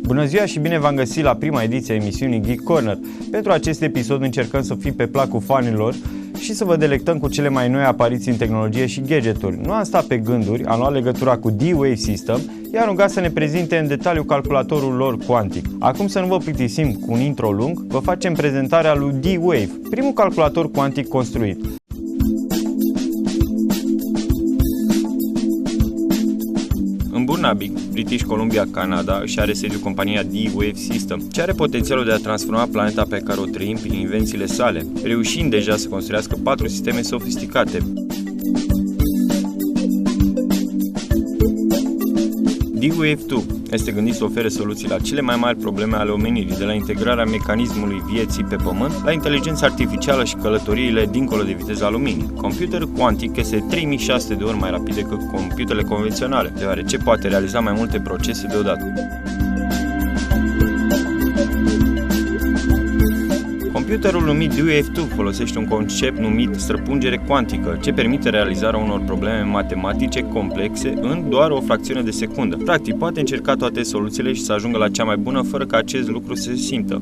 Bună ziua și bine v-am găsit la prima ediție a emisiunii Geek Corner. Pentru acest episod încercăm să fim pe placul fanilor și să vă delectăm cu cele mai noi apariții în tehnologie și gadgeturi. Nu am stat pe gânduri, am luat legătura cu D-WaveSystem, i-am rugat să ne prezinte în detaliu calculatorul lor cuantic. Acum, să nu vă plictisim cu un intro lung, vă facem prezentarea lui D-Wave, primul calculator cuantic construit. În Burnaby, British Columbia, Canada, își are sediu compania D-WaveSystem, ce are potențialul de a transforma planeta pe care o trăim prin invențiile sale, reușind deja să construiască 4 sisteme sofisticate. D-Wave2 este gândit să ofere soluții la cele mai mari probleme ale omenirii, de la integrarea mecanismului vieții pe Pământ, la inteligența artificială și călătoriile dincolo de viteza luminii. Computerul cuantic este 3600 de ori mai rapid decât computerele convenționale, deoarece poate realiza mai multe procese deodată. Computerul numit D-Wave2 folosește un concept numit străpungere cuantică, ce permite realizarea unor probleme matematice complexe în doar o fracțiune de secundă. Practic, poate încerca toate soluțiile și să ajungă la cea mai bună fără ca acest lucru să se simtă.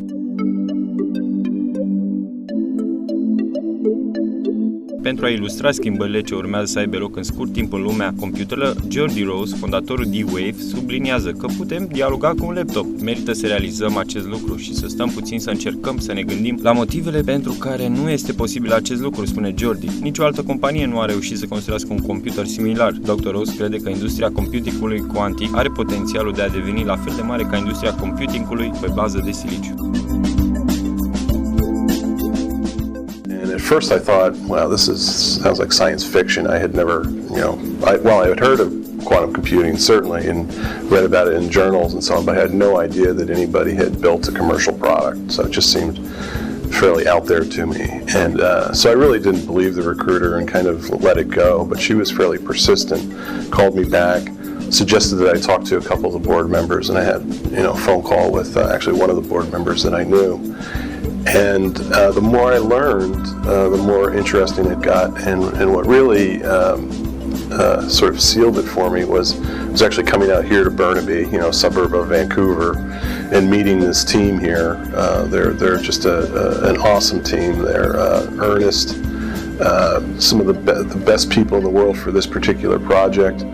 Pentru a ilustra schimbările ce urmează să aibă loc în scurt timp în lumea computerelor, George Rose, fondatorul D-Wave, subliniază că putem dialoga cu un laptop. Merită să realizăm acest lucru și să stăm puțin să încercăm să ne gândim la motivele pentru care nu este posibil acest lucru, spune George. Nicio altă companie nu a reușit să construiască un computer similar. Dr. Rose crede că industria computingului cuantic are potențialul de a deveni la fel de mare ca industria computingului pe bază de siliciu. At first I thought, wow, sounds like science fiction. I had never, I had heard of quantum computing certainly and read about it in journals and so on, but I had no idea that anybody had built a commercial product. So it just seemed fairly out there to me. And so I really didn't believe the recruiter and kind of let it go, but she was fairly persistent, called me back, suggested that I talk to a couple of the board members, and I had, a phone call with actually one of the board members that I knew. And the more I learned, the more interesting it got. And what really sort of sealed it for me was actually coming out here to Burnaby, a suburb of Vancouver, and meeting this team here. They're just an awesome team. They're earnest, some of the best people in the world for this particular project.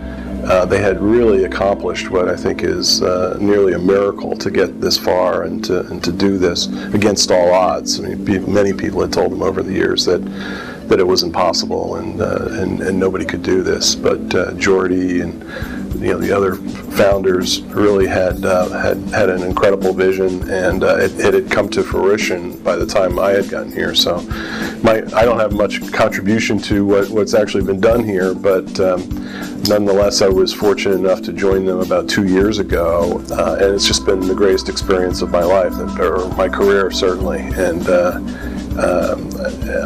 They had really accomplished what I think is nearly a miracle to get this far and to do this against all odds. I mean, many people had told them over the years that it was impossible and nobody could do this. But Jordy and the other founders really had an incredible vision, and it had come to fruition by the time I had gotten here. So I don't have much contribution to what's actually been done here, but nonetheless, I was fortunate enough to join them about 2 years ago, and it's just been the greatest experience of my life, or my career certainly. And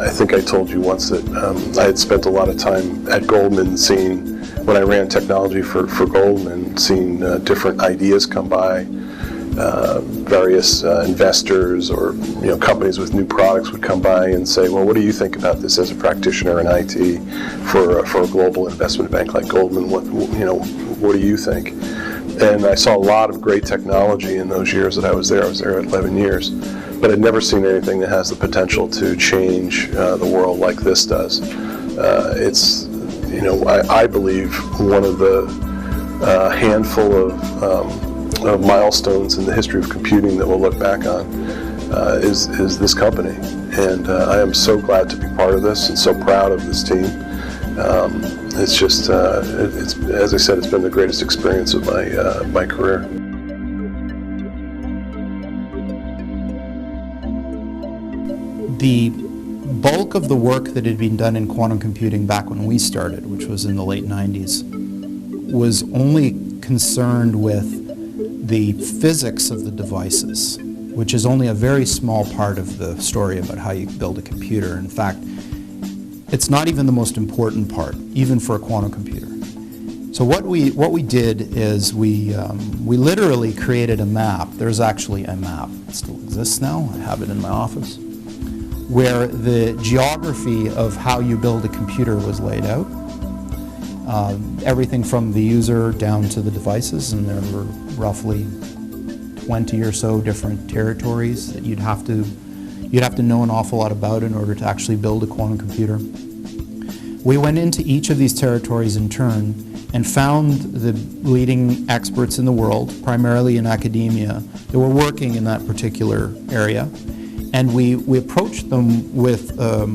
I think I told you once that I had spent a lot of time at Goldman when I ran technology for Goldman, seeing different ideas come by. Various investors or companies with new products would come by and say, well, what do you think about this as a practitioner in IT for a global investment bank like Goldman? What do you think? And I saw a lot of great technology in those years that I was there. I was there at 11 years, but I'd never seen anything that has the potential to change the world like this does. It's I believe one of the handful of milestones in the history of computing that we'll look back on is this company, and I am so glad to be part of this and so proud of this team. It's just, it's as I said, it's been the greatest experience of my career. The bulk of the work that had been done in quantum computing back when we started, which was in the late 90s, was only concerned with the physics of the devices, which is only a very small part of the story about how you build a computer. In fact, it's not even the most important part, even for a quantum computer. So what we did is we literally created a map. There's actually a map. It still exists now. I have it in my office, where the geography of how you build a computer was laid out. Everything from the user down to the devices, and there were roughly 20 or so different territories that you'd have to know an awful lot about in order to actually build a quantum computer. We went into each of these territories in turn and found the leading experts in the world, primarily in academia, that were working in that particular area, and we approached them with a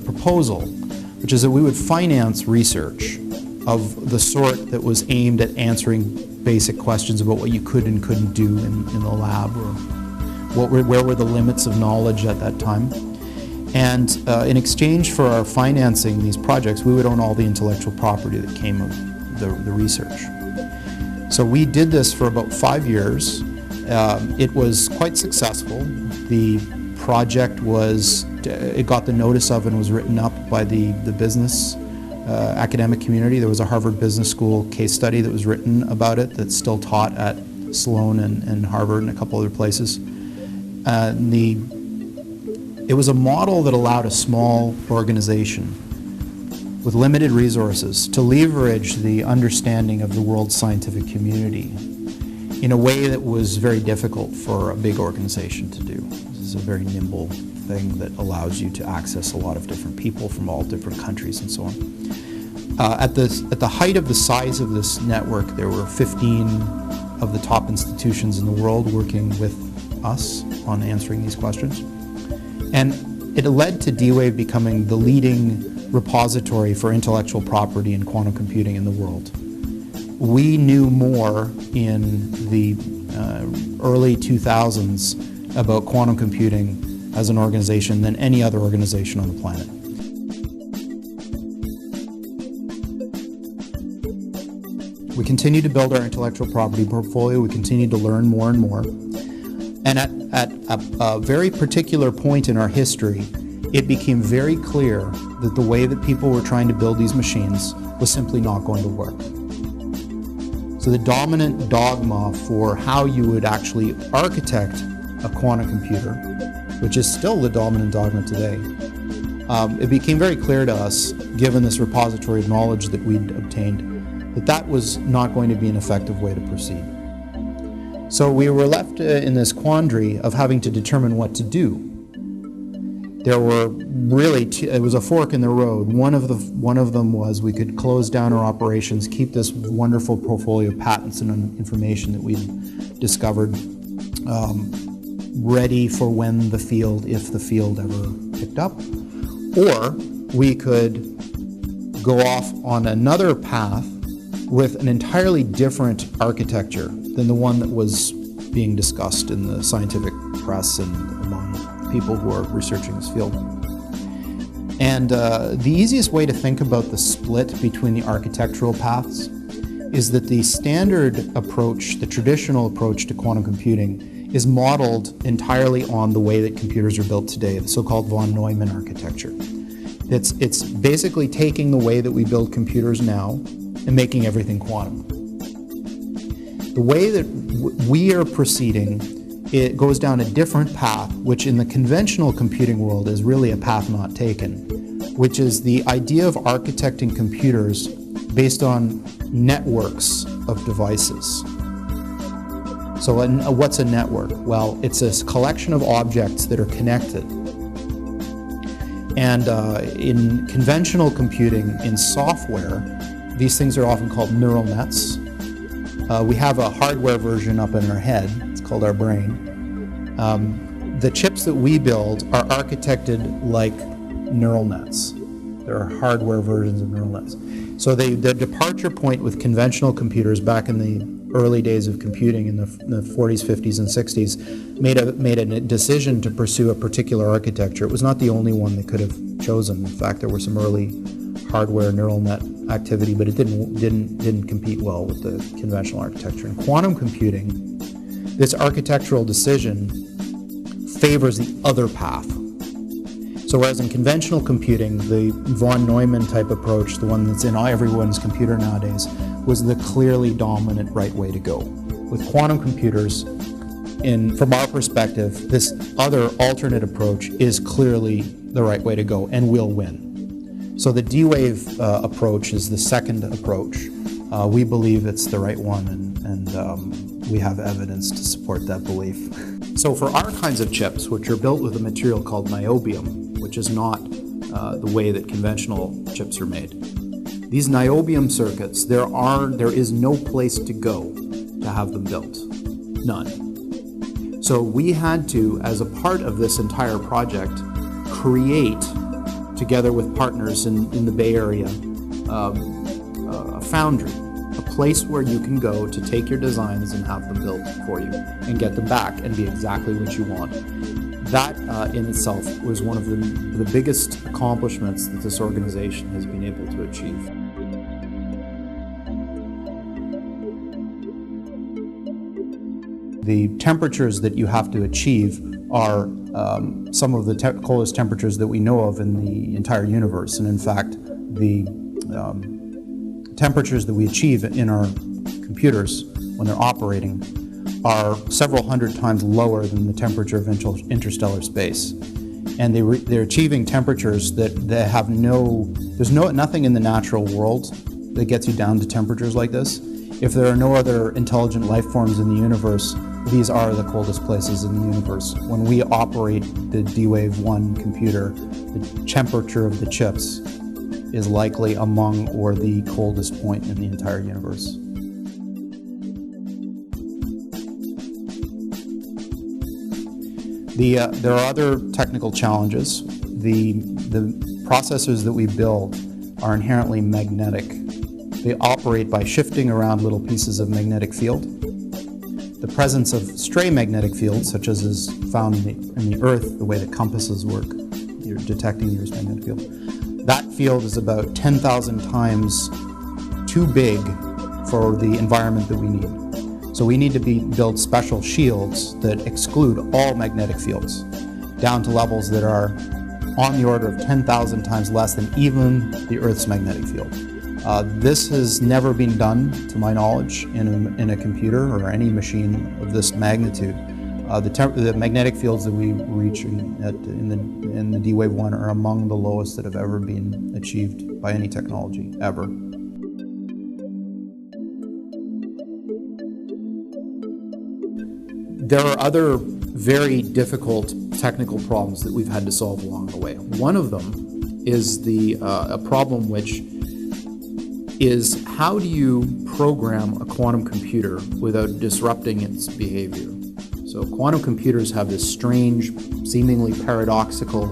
proposal, which is that we would finance research of the sort that was aimed at answering basic questions about what you could and couldn't do in the lab, or where were the limits of knowledge at that time. And in exchange for our financing these projects, we would own all the intellectual property that came of the research. So we did this for about 5 years. It was quite successful. The project it got the notice of and was written up by the business academic community. There was a Harvard Business School case study that was written about it that's still taught at Sloan and Harvard and a couple other places. It was a model that allowed a small organization with limited resources to leverage the understanding of the world's scientific community in a way that was very difficult for a big organization to do. This is a very nimble thing that allows you to access a lot of different people from all different countries and so on. At the height of the size of this network, there were 15 of the top institutions in the world working with us on answering these questions. And it led to D-Wave becoming the leading repository for intellectual property and quantum computing in the world. We knew more in the early 2000s about quantum computing as an organization than any other organization on the planet. We continue to build our intellectual property portfolio. We continue to learn more and more. And at a very particular point in our history, it became very clear that the way that people were trying to build these machines was simply not going to work. So the dominant dogma for how you would actually architect a quantum computer, which is still the dominant dogma today, it became very clear to us, given this repository of knowledge that we'd obtained, that was not going to be an effective way to proceed. So we were left in this quandary of having to determine what to do. There were really it was a fork in the road. One of them was we could close down our operations, keep this wonderful portfolio of patents and information that we'd discovered ready for when if the field ever picked up, or we could go off on another path with an entirely different architecture than the one that was being discussed in the scientific press and among people who are researching this field. And the easiest way to think about the split between the architectural paths is that the standard approach, the traditional approach to quantum computing, is modeled entirely on the way that computers are built today, the so-called von Neumann architecture. It's basically taking the way that we build computers now and making everything quantum. The way that we are proceeding, it goes down a different path, which in the conventional computing world is really a path not taken, which is the idea of architecting computers based on networks of devices. So what's a network? Well, it's a collection of objects that are connected. And in conventional computing, in software, these things are often called neural nets. We have a hardware version up in our head. It's called our brain. The chips that we build are architected like neural nets. There are hardware versions of neural nets. So the departure point with conventional computers back in the early days of computing in the 40s, 50s, and 60s made a decision to pursue a particular architecture. It was not the only one they could have chosen. In fact, there were some early hardware neural net activity, but it didn't compete well with the conventional architecture. In quantum computing, this architectural decision favors the other path. So whereas in conventional computing, the von Neumann type approach, the one that's in everyone's computer nowadays, was the clearly dominant right way to go. With quantum computers, from our perspective, this other alternate approach is clearly the right way to go and will win. So the D-Wave approach is the second approach. We believe it's the right one, and we have evidence to support that belief. So for our kinds of chips, which are built with a material called niobium, which is not the way that conventional chips are made, these niobium circuits, there is no place to go to have them built. None. So we had to, as a part of this entire project, create, together with partners in the Bay Area, a foundry, a place where you can go to take your designs and have them built for you and get them back and be exactly what you want. That in itself was one of the biggest accomplishments that this organization has been able to achieve. The temperatures that you have to achieve are some of the coldest temperatures that we know of in the entire universe. And in fact, the temperatures that we achieve in our computers when they're operating are several hundred times lower than the temperature of interstellar space. And they're achieving temperatures that have there's nothing in the natural world that gets you down to temperatures like this. If there are no other intelligent life forms in the universe, these are the coldest places in the universe. When we operate the D-Wave 1 computer, the temperature of the chips is likely among or the coldest point in the entire universe. There are other technical challenges. The processors that we build are inherently magnetic. They operate by shifting around little pieces of magnetic field. The presence of stray magnetic fields, such as is found in the Earth, the way that compasses work, you're detecting the Earth's magnetic field. That field is about 10,000 times too big for the environment that we need. So we need to build special shields that exclude all magnetic fields, down to levels that are on the order of 10,000 times less than even the Earth's magnetic field. This has never been done, to my knowledge, in a computer or any machine of this magnitude. The magnetic fields that we reach in the D-Wave 1 are among the lowest that have ever been achieved by any technology, ever. There are other very difficult technical problems that we've had to solve along the way. One of them is a problem which is, how do you program a quantum computer without disrupting its behavior? So quantum computers have this strange, seemingly paradoxical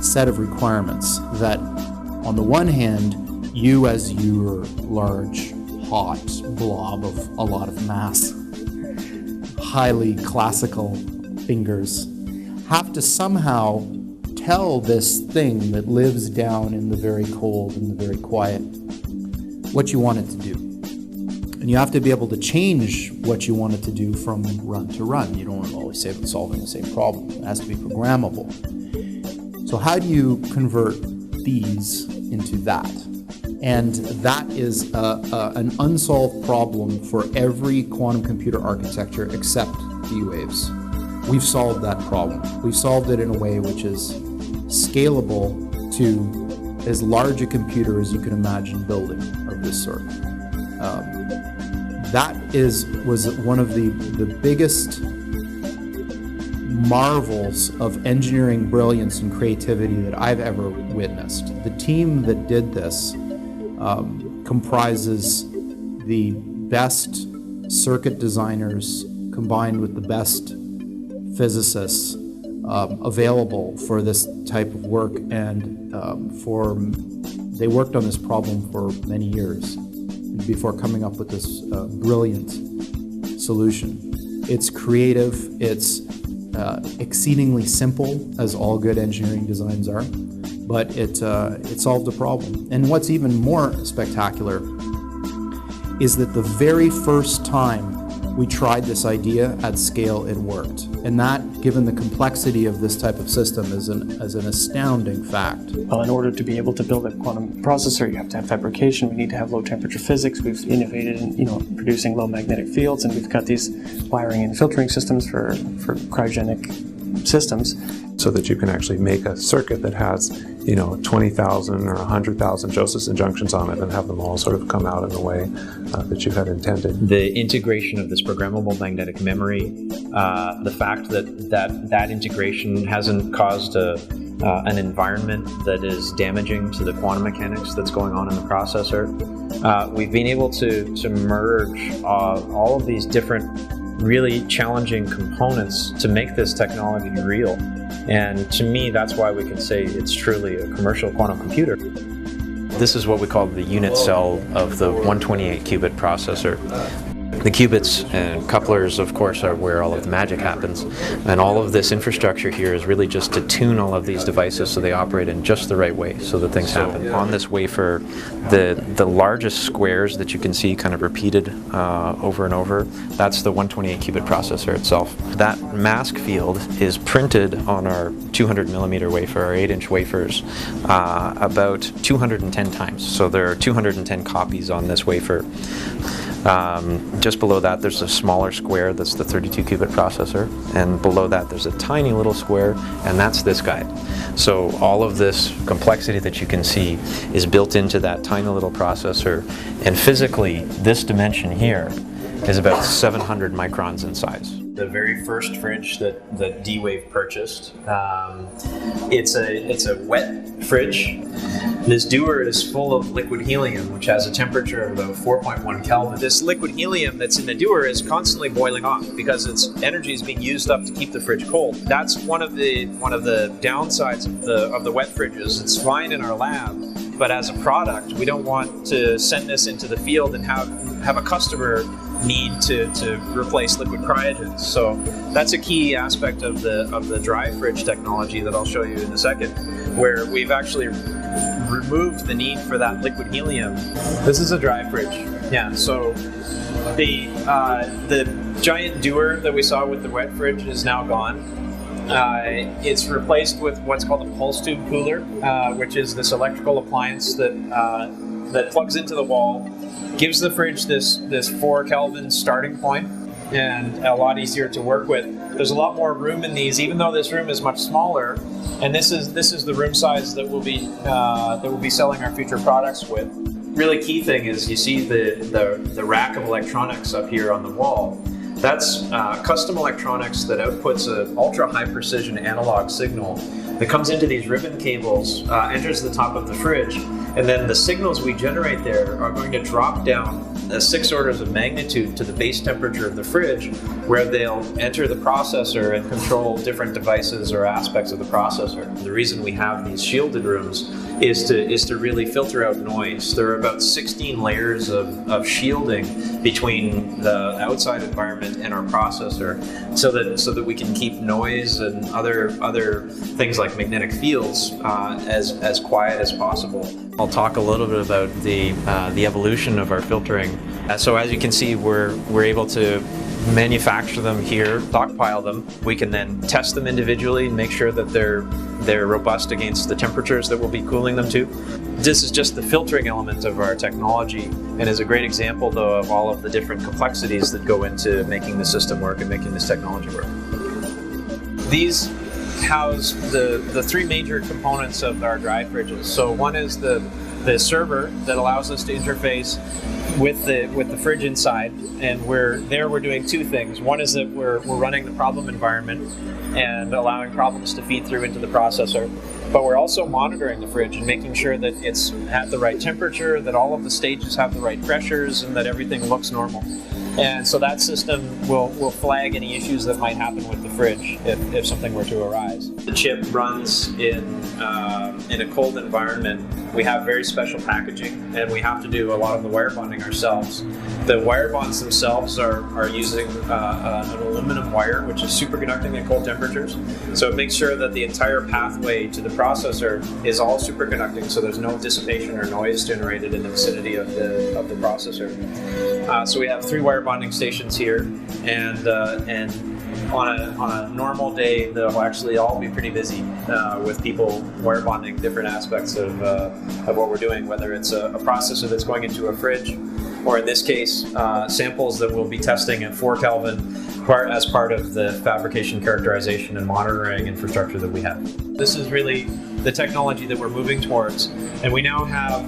set of requirements that, on the one hand, you as your large, hot blob of a lot of mass, highly classical fingers, have to somehow tell this thing that lives down in the very cold and the very quiet what you want it to do. And you have to be able to change what you want it to do from run to run. You don't always say it's solving the same problem. It has to be programmable. So how do you convert these into that? And that is an unsolved problem for every quantum computer architecture except D-Waves. We've solved that problem. We've solved it in a way which is scalable to as large a computer as you can imagine building of this sort. That was one of the biggest marvels of engineering brilliance and creativity that I've ever witnessed. The team that did this comprises the best circuit designers combined with the best physicists available for this type of work, and they worked on this problem for many years before coming up with this brilliant solution. It's creative, it's exceedingly simple, as all good engineering designs are, but it solved a problem. And what's even more spectacular is that the very first time we tried this idea at scale, it worked. And that, given the complexity of this type of system, is an astounding fact. Well, in order to be able to build a quantum processor, you have to have fabrication. We need to have low temperature physics. We've innovated in producing low magnetic fields, and we've got these wiring and filtering systems for cryogenic systems. So that you can actually make a circuit that has, 20,000 or 100,000 Josephson junctions on it and have them all sort of come out in the way that you had intended. The integration of this programmable magnetic memory, the fact that integration hasn't caused an environment that is damaging to the quantum mechanics that's going on in the processor. We've been able to merge all of these different really challenging components to make this technology real. And to me, that's why we can say it's truly a commercial quantum computer. This is what we call the unit cell of the 128 qubit processor. The qubits and couplers, of course, are where all of the magic happens. And all of this infrastructure here is really just to tune all of these devices so they operate in just the right way so that things happen. On this wafer, the largest squares that you can see kind of repeated over and over, that's the 128 qubit processor itself. That mask field is printed on our 200 millimeter wafer, our 8-inch wafers, about 210 times. So there are 210 copies on this wafer. Just below that there's a smaller square, that's the 32 qubit processor, and below that there's a tiny little square, and that's this guy. So all of this complexity that you can see is built into that tiny little processor, and physically this dimension here is about 700 microns in size. The very first fridge that D-Wave purchased, it's a wet fridge. This dewar is full of liquid helium, which has a temperature of about 4.1 Kelvin. This liquid helium that's in the dewar is constantly boiling off because its energy is being used up to keep the fridge cold. That's one of the downsides of the wet fridges. It's fine in our lab, but as a product, we don't want to send this into the field and have a customer need to replace liquid cryogens. So that's a key aspect of the dry fridge technology that I'll show you in a second, where we've actually removed the need for that liquid helium. This is a dry fridge. Yeah, so the giant dewar that we saw with the wet fridge is now gone. It's replaced with what's called a pulse tube cooler, which is this electrical appliance that plugs into the wall, gives the fridge this 4 Kelvin starting point, and a lot easier to work with. There's a lot more room in these, even though this room is much smaller, and this is the room size that we'll be selling our future products with. Really key thing is you see the rack of electronics up here on the wall. That's custom electronics that outputs an ultra high precision analog signal that comes into these ribbon cables, enters the top of the fridge, and then the signals we generate there are going to drop down 6 orders of magnitude to the base temperature of the fridge, where they'll enter the processor and control different devices or aspects of the processor. The reason we have these shielded rooms is to really filter out noise. There are about 16 layers of shielding between the outside environment and our processor, so that we can keep noise and other things like magnetic fields as quiet as possible. I'll talk a little bit about the evolution of our filtering. So as you can see, we're able to manufacture them here, stockpile them. We can then test them individually and make sure that they're robust against the temperatures that we'll be cooling them to. This is just the filtering element of our technology, and is a great example, though, of all of the different complexities that go into making the system work and making this technology work. These house the 3 major components of our dry fridges. So one is the server that allows us to interface with the fridge inside, and we're doing 2 things. One is that we're running the problem environment and allowing problems to feed through into the processor, but we're also monitoring the fridge and making sure that it's at the right temperature, that all of the stages have the right pressures, and that everything looks normal. And so that system will flag any issues that might happen with the fridge if something were to arise. The chip runs in a cold environment. We have very special packaging, and we have to do a lot of the wire bonding ourselves. The wire bonds themselves are using an aluminum wire, which is superconducting at cold temperatures. So it makes sure that the entire pathway to the processor is all superconducting, so there's no dissipation or noise generated in the vicinity of the processor. So we have 3 wire bonding stations here, and on a normal day, they'll actually all be pretty busy with people wire bonding different aspects of what we're doing, whether it's a processor that's going into a fridge, or in this case, samples that we'll be testing at 4 Kelvin as part of the fabrication, characterization, and monitoring infrastructure that we have. This is really the technology that we're moving towards, and we now have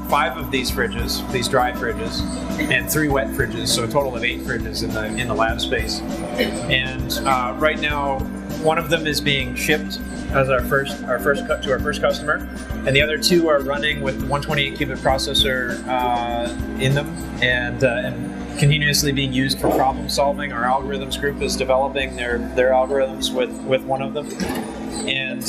5 of these fridges, these dry fridges, and 3 wet fridges, so a total of 8 fridges in the lab space. And right now, one of them is being shipped as our first cut to our first customer, and the other 2 are running with the 128 qubit processor in them, and continuously being used for problem solving. Our algorithms group is developing their algorithms with one of them. And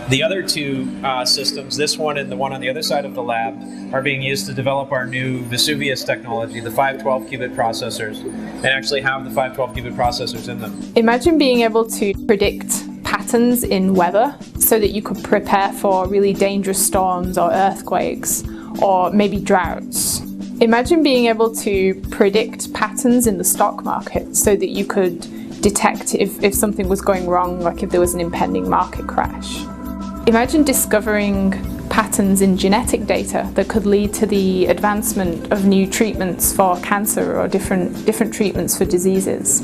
the other 2 systems, this one and the one on the other side of the lab, are being used to develop our new Vesuvius technology, the 512 qubit processors, and actually have the 512 qubit processors in them. Imagine being able to predict patterns in weather so that you could prepare for really dangerous storms or earthquakes or maybe droughts. Imagine being able to predict patterns in the stock market so that you could detect if something was going wrong, like if there was an impending market crash. Imagine discovering patterns in genetic data that could lead to the advancement of new treatments for cancer or different treatments for diseases.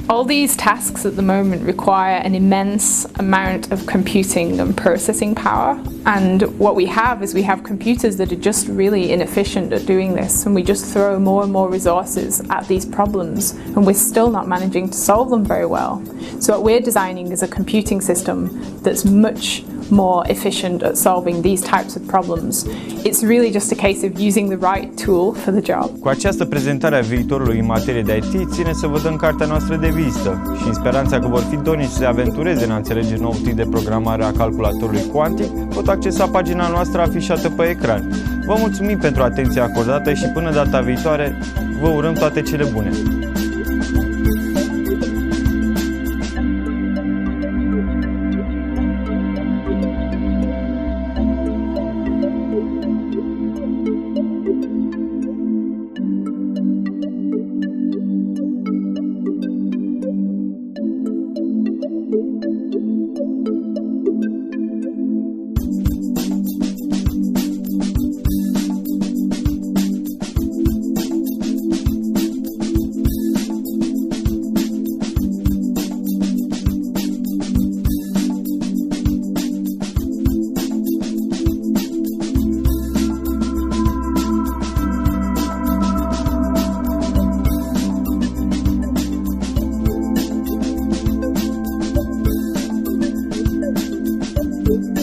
All these tasks at the moment require an immense amount of computing and processing power, and what we have is we have computers that are just really inefficient at doing this, and we just throw more and more resources at these problems and we're still not managing to solve them very well. So what we're designing is a computing system that's much more efficient at solving these types of problems. It's really just a case of using the right tool for the job. Cu această prezentare a viitorului în materie de IT, ține să vă dăm cartea noastră de vizită și în speranța că vor fi dornici să se aventureze în a înțelege nou tip de programare a calculatorului cuantic, pot accesa pagina noastră afișată pe ecran. Vă mulțumim pentru atenția acordată și până data viitoare, vă urăm toate cele bune! Thank you.